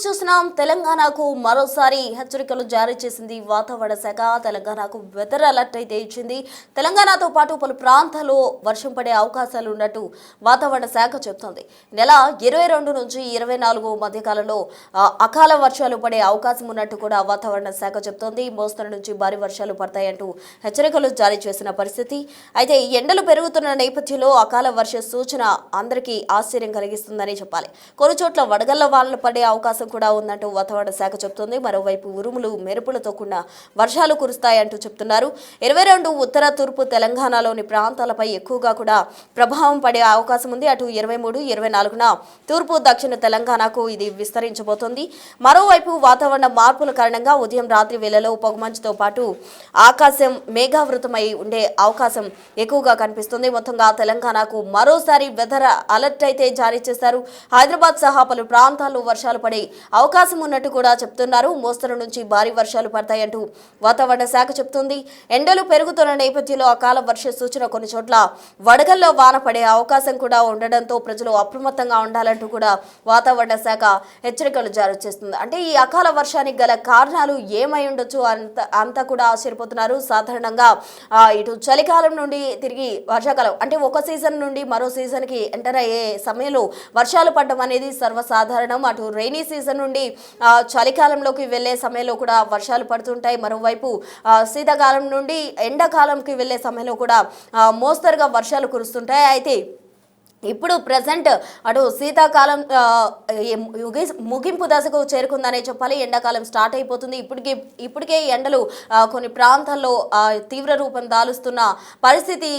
చూసినాం తెలంగాణకు మరోసారి హెచ్చరికలు జారీ చేసింది వాతావరణ శాఖ. తెలంగాణకు వెదర్ అలర్ట్ అయితే ఇచ్చింది. తెలంగాణతో పాటు పలు ప్రాంతాల్లో వర్షం పడే అవకాశాలు ఉన్నట్టు వాతావరణ శాఖ చెబుతోంది. నెల 22 నుంచి 24 మధ్య కాలంలో అకాల వర్షాలు పడే అవకాశం ఉన్నట్టు కూడా వాతావరణ శాఖ చెబుతోంది. మోస్తరు నుంచి భారీ వర్షాలు పడతాయంటూ హెచ్చరికలు జారీ చేసిన పరిస్థితి. అయితే ఎండలు పెరుగుతున్న నేపథ్యంలో అకాల వర్ష సూచన అందరికీ ఆశ్చర్యం కలిగిస్తుందని చెప్పాలి. కొన్ని చోట్ల వడగళ్ల వానలు పడే అవకాశం కూడా ఉందంటూ వాతావరణ శాఖ చెబుతోంది. మరోవైపు ఉరుములు మెరుపులతో కూడిన వర్షాలు కురుస్తాయంటూ చెప్తున్నారు. 22 ఉత్తర తూర్పు తెలంగాణలోని ప్రాంతాలపై ఎక్కువగా కూడా ప్రభావం పడే అవకాశం ఉంది. అటు 23, 24న తూర్పు దక్షిణ తెలంగాణకు ఇది విస్తరించబోతోంది. మరోవైపు వాతావరణ మార్పుల కారణంగా ఉదయం రాత్రి వేళలో పొగమంచుతో పాటు ఆకాశం మేఘావృతమై ఉండే అవకాశం ఎక్కువగా కనిపిస్తుంది. మొత్తంగా తెలంగాణకు మరోసారి వెదర్ అలర్ట్ అయితే జారీ చేశారు. హైదరాబాద్ సహా పలు ప్రాంతాల్లో వర్షాలు పడే అవకాశం ఉన్నట్టు కూడా చెప్తున్నారు. మోస్తరు నుంచి భారీ వర్షాలు పడతాయంటూ వాతావరణ శాఖ చెప్తుంది. ఎండలు పెరుగుతున్న నేపథ్యంలో అకాల వర్ష సూచన కొన్ని చోట్ల వడగల్లో వాన పడే అవకాశం కూడా ఉండడంతో ప్రజలు అప్రమత్తంగా ఉండాలంటూ కూడా వాతావరణ శాఖ హెచ్చరికలు జారీ చేస్తుంది. అంటే ఈ అకాల వర్షానికి గల కారణాలు ఏమై ఉండొచ్చు అంతా కూడా ఆశ్చర్యపోతున్నారు. సాధారణంగా ఇటు చలికాలం నుండి తిరిగి వర్షాకాలం అంటే ఒక సీజన్ నుండి మరో సీజన్కి ఎంటర్ అయ్యే సమయంలో వర్షాలు పడడం అనేది సర్వసాధారణం. అటు రైనీ సీజన్ నుండి చలికాలంలోకి వెళ్లే సమయంలో కూడా వర్షాలు పడుతుంటాయి. మరోవైపు శీతాకాలం నుండి ఎండాకాలంకి వెళ్లే సమయంలో కూడా మోస్తరుగా వర్షాలు కురుస్తుంటాయి. అయితే ఇప్పుడు ప్రజెంట్ అటు శీతాకాలం ముగింపు దశకు చేరుకుందనే చెప్పాలి. ఎండాకాలం స్టార్ట్ అయిపోతుంది. ఇప్పటికే ఎండలు కొన్ని ప్రాంతాల్లో తీవ్ర రూపం దాలుస్తున్న పరిస్థితి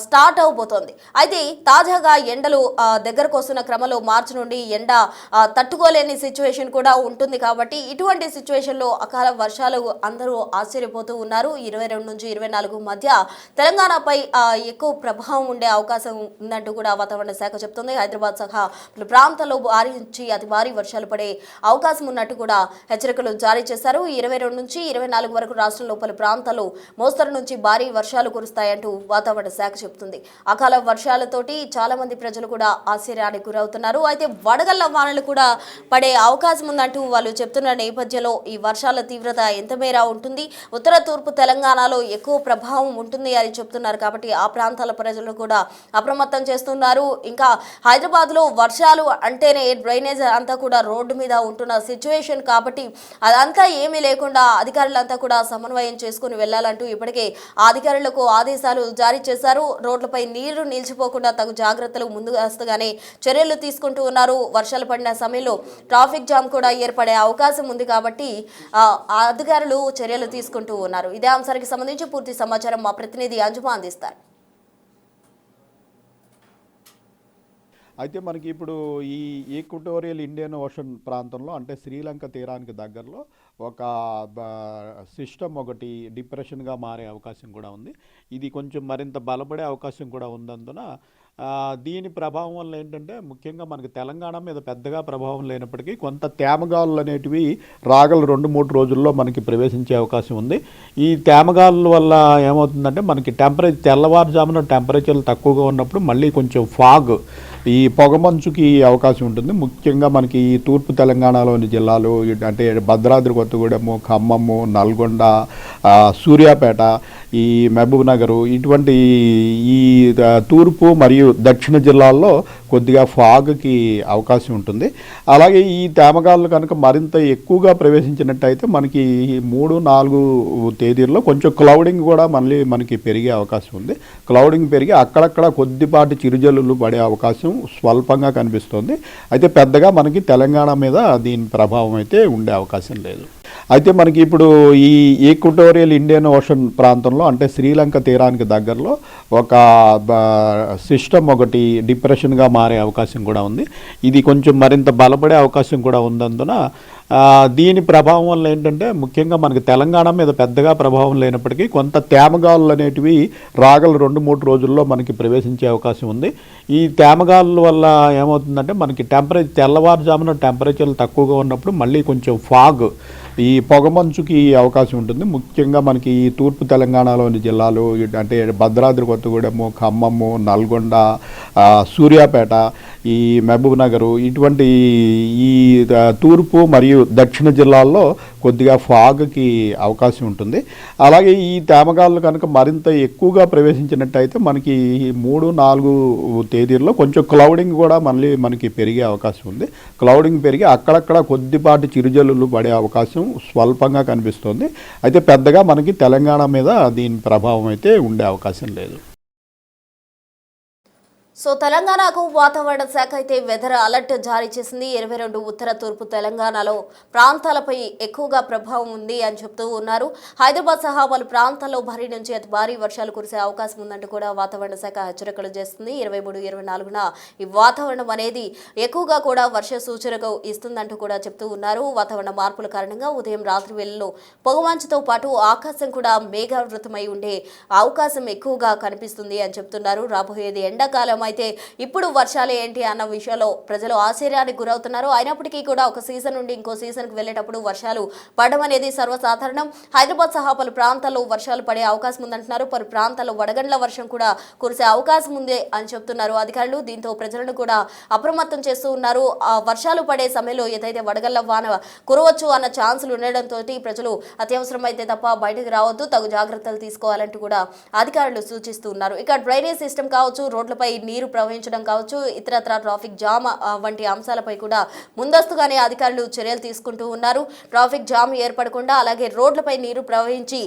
స్టార్ట్ అవబోతోంది. అయితే తాజాగా ఎండలు దగ్గరకు వస్తున్న క్రమంలో మార్చి నుండి ఎండ తట్టుకోలేని సిచ్యువేషన్ కూడా ఉంటుంది. కాబట్టి ఇటువంటి సిచ్యువేషన్లో అకాల వర్షాలు అందరూ ఆశ్చర్యపోతూ ఉన్నారు. 22 నుంచి 24 మధ్య తెలంగాణపై ఎక్కువ ప్రభావం ఉండే అవకాశం ఉందంటూ కూడా వాతావరణ శాఖ చెప్తుంది. హైదరాబాద్ సహా పలు ప్రాంతాల్లో భారీ నుంచి అతి భారీ వర్షాలు పడే అవకాశం ఉన్నట్టు కూడా హెచ్చరికలు జారీ చేశారు. 22 నుంచి 24 వరకు రాష్ట్రంలో పలు ప్రాంతాల్లో మోస్తరు నుంచి భారీ వర్షాలు కురుస్తాయంటూ వాతావరణ శాఖ చెబుతుంది. అకాల వర్షాలతోటి చాలా మంది ప్రజలు కూడా ఆశ్చర్యానికి గురవుతున్నారు. అయితే వడగళ్ల వానలు కూడా పడే అవకాశం ఉందంటూ వాళ్ళు చెప్తున్న నేపథ్యంలో ఈ వర్షాల తీవ్రత ఎంత మేర ఉంటుంది, ఉత్తర తూర్పు తెలంగాణలో ఎక్కువ ప్రభావం ఉంటుంది అని చెప్తున్నారు. కాబట్టి ఆ ప్రాంతాల ప్రజలు కూడా అప్రమత్తం చేస్తున్నారు. ఇంకా హైదరాబాద్లో వర్షాలు అంటేనే డ్రైనేజ్ అంతా కూడా రోడ్డు మీద ఉంటున్న సిచ్యువేషన్ కాబట్టి అదంతా ఏమీ లేకుండా అధికారులంతా కూడా సమన్వయం చేసుకుని వెళ్లాలంటూ ఇప్పటికే అధికారులకు ఆదేశాలు జారీ చేశారు. రోడ్లపై నీళ్లు నిలిచిపోకుండా తగు జాగ్రత్తలు ముందుగానే చర్యలు తీసుకుంటూ ఉన్నారు. వర్షాలు పడిన సమయంలో ట్రాఫిక్ జామ్ కూడా ఏర్పడే అవకాశం ఉంది కాబట్టి అధికారులు చర్యలు తీసుకుంటూ ఉన్నారు. ఇదే అంశానికి సంబంధించి పూర్తి సమాచారం మా ప్రతినిధి అంజుమా అందిస్తారు. అయితే మనకి ఇప్పుడు ఈ ఈక్వటోరియల్ ఇండియన్ ఓషన్ ప్రాంతంలో అంటే శ్రీలంక తీరానికి దగ్గరలో ఒక సిస్టమ్ ఒకటి డిప్రెషన్గా మారే అవకాశం కూడా ఉంది. ఇది కొంచెం మరింత బలపడే అవకాశం కూడా ఉన్నందున దీని ప్రభావం వల్ల ఏంటంటే ముఖ్యంగా మనకి తెలంగాణ మీద పెద్దగా ప్రభావం లేనప్పటికీ కొంత తేమగాలులు అనేటివి రాగల 2-3 రోజుల్లో మనకి ప్రవేశించే అవకాశం ఉంది. ఈ తేమగాలుల వల్ల ఏమవుతుందంటే మనకి తెల్లవారుజామున టెంపరేచర్లు తక్కువగా ఉన్నప్పుడు మళ్ళీ కొంచెం ఫాగ్ ఈ పొగమంచుకి అవకాశం ఉంటుంది. ముఖ్యంగా మనకి ఈ తూర్పు తెలంగాణలోని జిల్లాలు అంటే భద్రాద్రి కొత్తగూడెము, ఖమ్మము, నల్గొండ, సూర్యాపేట, ఈ మహబూబ్ నగరు ఇటువంటి ఈ తూర్పు మరియు దక్షిణ జిల్లాల్లో కొద్దిగా ఫాగ్కి అవకాశం ఉంటుంది. అలాగే ఈ తేమగాలు కనుక మరింత ఎక్కువగా ప్రవేశించినట్టయితే మనకి 3-4 తేదీల్లో కొంచెం క్లౌడింగ్ కూడా మళ్ళీ మనకి పెరిగే అవకాశం ఉంది. క్లౌడింగ్ పెరిగి అక్కడక్కడ కొద్దిపాటి చిరుజల్లులు పడే అవకాశం స్వల్పంగా కనిపిస్తుంది. అయితే పెద్దగా మనకి తెలంగాణ మీద దీని ప్రభావం అయితే ఉండే అవకాశం లేదు. అయితే మనకి ఇప్పుడు ఈ ఈక్వటోరియల్ ఇండియన్ ఓషన్ ప్రాంతంలో అంటే శ్రీలంక తీరానికి దగ్గరలో ఒక సిస్టమ్ ఒకటి డిప్రెషన్గా మారే అవకాశం కూడా ఉంది. ఇది కొంచెం మరింత బలపడే అవకాశం కూడా ఉన్నందున దీని ప్రభావం వల్ల ఏంటంటే ముఖ్యంగా మనకి తెలంగాణ మీద పెద్దగా ప్రభావం లేనప్పటికీ కొంత తేమగాలులు అనేటివి రాగల 2-3 రోజుల్లో మనకి ప్రవేశించే అవకాశం ఉంది. ఈ తేమగాలుల వల్ల ఏమవుతుందంటే మనకి తెల్లవారుజామున టెంపరేచర్లు తక్కువగా ఉన్నప్పుడు మళ్ళీ కొంచెం ఫాగ్ ఈ పొగమంచుకి అవకాశం ఉంటుంది. ముఖ్యంగా మనకి ఈ తూర్పు తెలంగాణలోని జిల్లాలు అంటే భద్రాద్రి కొత్తగూడెము, ఖమ్మము, నల్గొండ, సూర్యాపేట, ఈ మహబూబ్ నగరు ఇటువంటి ఈ తూర్పు మరియు దక్షిణ జిల్లాల్లో కొద్దిగా ఫాగ్కి అవకాశం ఉంటుంది. అలాగే ఈ తేమగాళ్ళు కనుక మరింత ఎక్కువగా ప్రవేశించినట్టయితే మనకి 3-4 తేదీల్లో కొంచెం క్లౌడింగ్ కూడా మళ్ళీ మనకి పెరిగే అవకాశం ఉంది. క్లౌడింగ్ పెరిగి అక్కడక్కడ కొద్దిపాటి చిరుజల్లులు పడే అవకాశం స్వల్పంగా కనిపిస్తుంది. అయితే పెద్దగా మనకి తెలంగాణ మీద దీని ప్రభావం అయితే ఉండే అవకాశం లేదు. సో తెలంగాణకు వాతావరణ శాఖ అయితే వెదర్ అలర్ట్ జారీ చేసింది. 22 ఉత్తర తూర్పు తెలంగాణలో ప్రాంతాలపై ఎక్కువగా ప్రభావం ఉంది అని చెప్తూ ఉన్నారు. హైదరాబాద్ సహా పలు ప్రాంతాల్లో భారీ నుంచి అతి భారీ వర్షాలు కురిసే అవకాశం ఉందంటూ కూడా వాతావరణ శాఖ హెచ్చరికలు చేస్తుంది. 23-24న ఈ వాతావరణం అనేది ఎక్కువగా కూడా వర్ష సూచనకు ఇస్తుందంటూ కూడా చెప్తూ ఉన్నారు. వాతావరణ మార్పుల కారణంగా ఉదయం రాత్రి వేళల్లో పొగమంచుతో పాటు ఆకాశం కూడా మేఘావృతమై ఉండే అవకాశం ఎక్కువగా కనిపిస్తుంది అని చెప్తున్నారు. రాబోయేది ఎండాకాలం అయితే ఇప్పుడు వర్షాలు ఏంటి అన్న విషయంలో ప్రజలు ఆశ్చర్యానికి గురవుతున్నారు. అయినప్పటికీ కూడా ఒక సీజన్ నుండి ఇంకో సీజన్కి వెళ్ళేటప్పుడు వర్షాలు పడడం అనేది సర్వసాధారణం. హైదరాబాద్ సహా పలు ప్రాంతాల్లో వర్షాలు పడే అవకాశం ఉందంటున్నారు. పలు ప్రాంతాల్లో వడగండ్ల వర్షం కూడా కురిసే అవకాశం ఉంది అని చెప్తున్నారు అధికారులు. దీంతో ప్రజలను కూడా అప్రమత్తం చేస్తూ ఉన్నారు. వర్షాలు పడే సమయంలో ఏదైతే వడగళ్ల వాన కురవచ్చు అన్న ఛాన్సులు ఉండడంతో ప్రజలు అత్యవసరం అయితే తప్ప బయటకు రావద్దు, తగు జాగ్రత్తలు తీసుకోవాలంటూ కూడా అధికారులు సూచిస్తూ ఉన్నారు. ఇక డ్రైనేజ్ సిస్టమ్ కావచ్చు, రోడ్లపై నీరు ప్రవహించడం కావచ్చు, ఇతరత్ర ట్రాఫిక్ జామ్ వంటి అంశాలపై కూడా ముందస్తుగానే అధికారులు చర్యలు తీసుకుంటూ ఉన్నారు. ట్రాఫిక్ జామ్ ఏర్పడకుండా అలాగే రోడ్లపై నీరు ప్రవహించి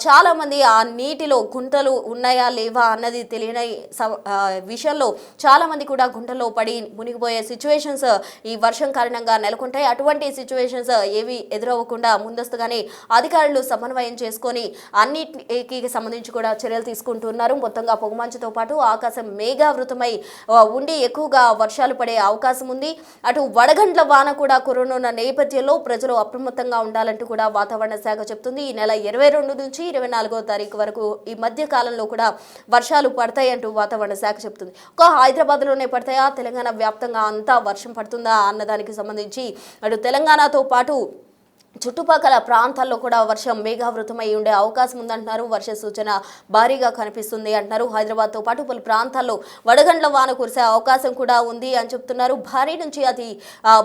చాలా మంది ఆ నీటిలో గుంటలు ఉన్నాయా లేవా అన్నది తెలియని విషయంలో చాలా మంది కూడా గుంటల్లో పడి మునిగిపోయే సిచ్యువేషన్స్ ఈ వర్షం కారణంగా నెలకొంటాయి. అటువంటి సిచ్యువేషన్స్ ఏవి ఎదురవ్వకుండా ముందస్తుగానే అధికారులు సమన్వయం చేసుకొని అన్నిటికి సంబంధించి కూడా చర్యలు తీసుకుంటున్నారు. మొత్తంగా పొగమంచుతో పాటు ఆకాశం మేఘావృతమై ఉండి ఎక్కువగా వర్షాలు పడే అవకాశం ఉంది. అటు వడగండ్ల వాన కూడా కురనున్న నేపథ్యంలో ప్రజలు అప్రమత్తంగా ఉండాలంటూ కూడా వాతావరణ శాఖ చెప్తుంది. ఈ నెల 22 నుంచి 24వ తారీఖు వరకు ఈ మధ్య కాలంలో కూడా వర్షాలు పడతాయంటూ వాతావరణ శాఖ చెప్తుంది. ఒక హైదరాబాద్లోనే పడతాయా, తెలంగాణ వ్యాప్తంగా అంతా వర్షం పడుతుందా అన్నదానికి సంబంధించి అటు తెలంగాణతో పాటు చుట్టుపక్కల ప్రాంతాల్లో కూడా వర్షం మేఘావృతమై ఉండే అవకాశం ఉందంటున్నారు. వర్ష సూచన భారీగా కనిపిస్తుంది అంటున్నారు. హైదరాబాద్తో పాటు పలు ప్రాంతాల్లో వడగండ్ల వాన కురిసే అవకాశం కూడా ఉంది అని చెప్తున్నారు. భారీ నుంచి అతి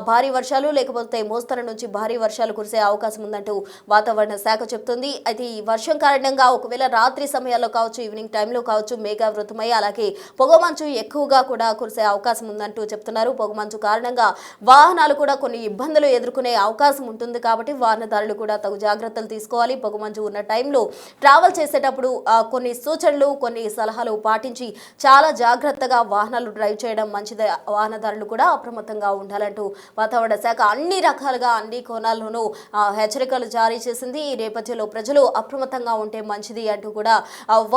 భారీ వర్షాలు లేకపోతే మోస్తరు నుంచి భారీ వర్షాలు కురిసే అవకాశం ఉందంటూ వాతావరణ శాఖ చెప్తుంది. అయితే ఈ వర్షం కారణంగా ఒకవేళ రాత్రి సమయాల్లో కావచ్చు, ఈవినింగ్ టైంలో కావచ్చు మేఘావృతమై అలాగే పొగమంచు ఎక్కువగా కూడా కురిసే అవకాశం ఉందంటూ చెప్తున్నారు. పొగమంచు కారణంగా వాహనాలు కూడా కొన్ని ఇబ్బందులు ఎదుర్కొనే అవకాశం ఉంటుంది కాబట్టి వాహనదారులు కూడా తగు జాగ్రత్తలు తీసుకోవాలి. పొగమంచు ఉన్న టైంలో ట్రావెల్ చేసేటప్పుడు కొన్ని సూచనలు, కొన్ని సలహాలు పాటించి చాలా జాగ్రత్తగా వాహనాలు డ్రైవ్ చేయడం మంచిది. వాహనదారులు కూడా అప్రమత్తంగా ఉండాలంటూ వాతావరణ శాఖ అన్ని రకాలుగా అన్ని కోణాల్లోనూ హెచ్చరికలు జారీ చేసింది. ఈ నేపథ్యంలో ప్రజలు అప్రమత్తంగా ఉంటే మంచిది అంటూ కూడా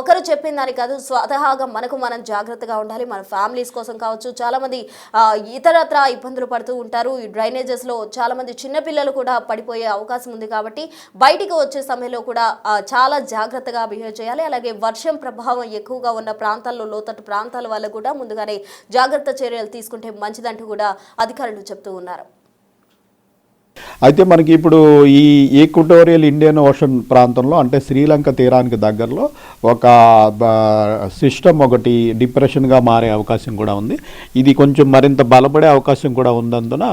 ఒకరు చెప్పిన దాని కాదు, స్వతహాగా మనకు మనం జాగ్రత్తగా ఉండాలి. మన ఫ్యామిలీస్ కోసం కావచ్చు, చాలా మంది ఇతరత్ర ఇబ్బందులు పడుతూ ఉంటారు. ఈ డ్రైనేజెస్లో చాలా మంది చిన్నపిల్లలు కూడా పడిపోయే అవకాశం ఉంది కాబట్టి బయటికి వచ్చే సమయంలో కూడా చాలా జాగ్రత్తగా బిహేవ్ చేయాలి. అలాగే వర్షం ప్రభావం ఎక్కువగా ఉన్న ప్రాంతాల్లో, లోతట్టు ప్రాంతాల వల్ల కూడా ముందుగానే జాగ్రత్త చర్యలు తీసుకుంటే మంచిదంటూ కూడా అధికారులు చెప్తూ ఉన్నారు. అయితే మనకి ఇప్పుడు ఈ ఈక్వటోరియల్ ఇండియన్ ఓషన్ ప్రాంతంలో అంటే శ్రీలంక తీరానికి దగ్గరలో ఒక సిస్టమ్ ఒకటి డిప్రెషన్గా మారే అవకాశం కూడా ఉంది. ఇది కొంచెం మరింత బలపడే అవకాశం కూడా ఉన్నందున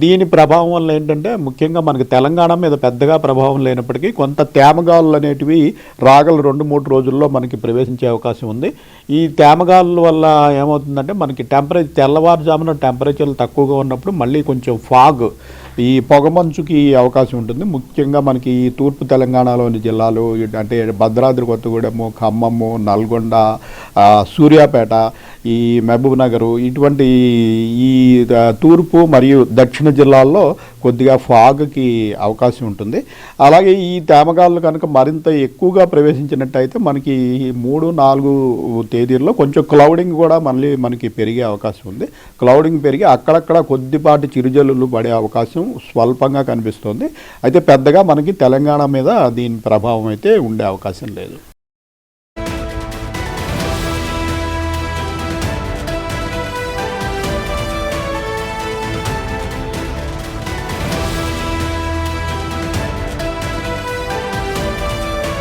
దీని ప్రభావం వల్ల ఏంటంటే ముఖ్యంగా మనకి తెలంగాణ మీద పెద్దగా ప్రభావం లేనప్పటికీ కొంత తేమగాలులు అనేటివి రాగల 2-3 రోజుల్లో మనకి ప్రవేశించే అవకాశం ఉంది. ఈ తేమగాలుల వల్ల ఏమవుతుందంటే మనకి తెల్లవారుజామున టెంపరేచర్లు తక్కువగా ఉన్నప్పుడు మళ్ళీ కొంచెం ఫాగ్ ఈ పొగమంచుకి అవకాశం ఉంటుంది. ముఖ్యంగా మనకి ఈ తూర్పు తెలంగాణలోని జిల్లాలు అంటే భద్రాద్రి కొత్తగూడెము, ఖమ్మము, నల్గొండ, సూర్యాపేట, ఈ మహబూబ్ నగరు ఇటువంటి ఈ తూర్పు మరియు దక్షిణ జిల్లాల్లో కొద్దిగా ఫాగ్కి అవకాశం ఉంటుంది. అలాగే ఈ తేమగాళ్ళు కనుక మరింత ఎక్కువగా ప్రవేశించినట్టయితే మనకి 3-4 తేదీల్లో కొంచెం క్లౌడింగ్ కూడా మళ్ళీ మనకి పెరిగే అవకాశం ఉంది. క్లౌడింగ్ పెరిగి అక్కడక్కడ కొద్దిపాటి చిరుజల్లులు పడే అవకాశం స్వల్పంగా కనిపిస్తుంది. అయితే పెద్దగా మనకి తెలంగాణ మీద దీని ప్రభావం అయితే ఉండే అవకాశం లేదు.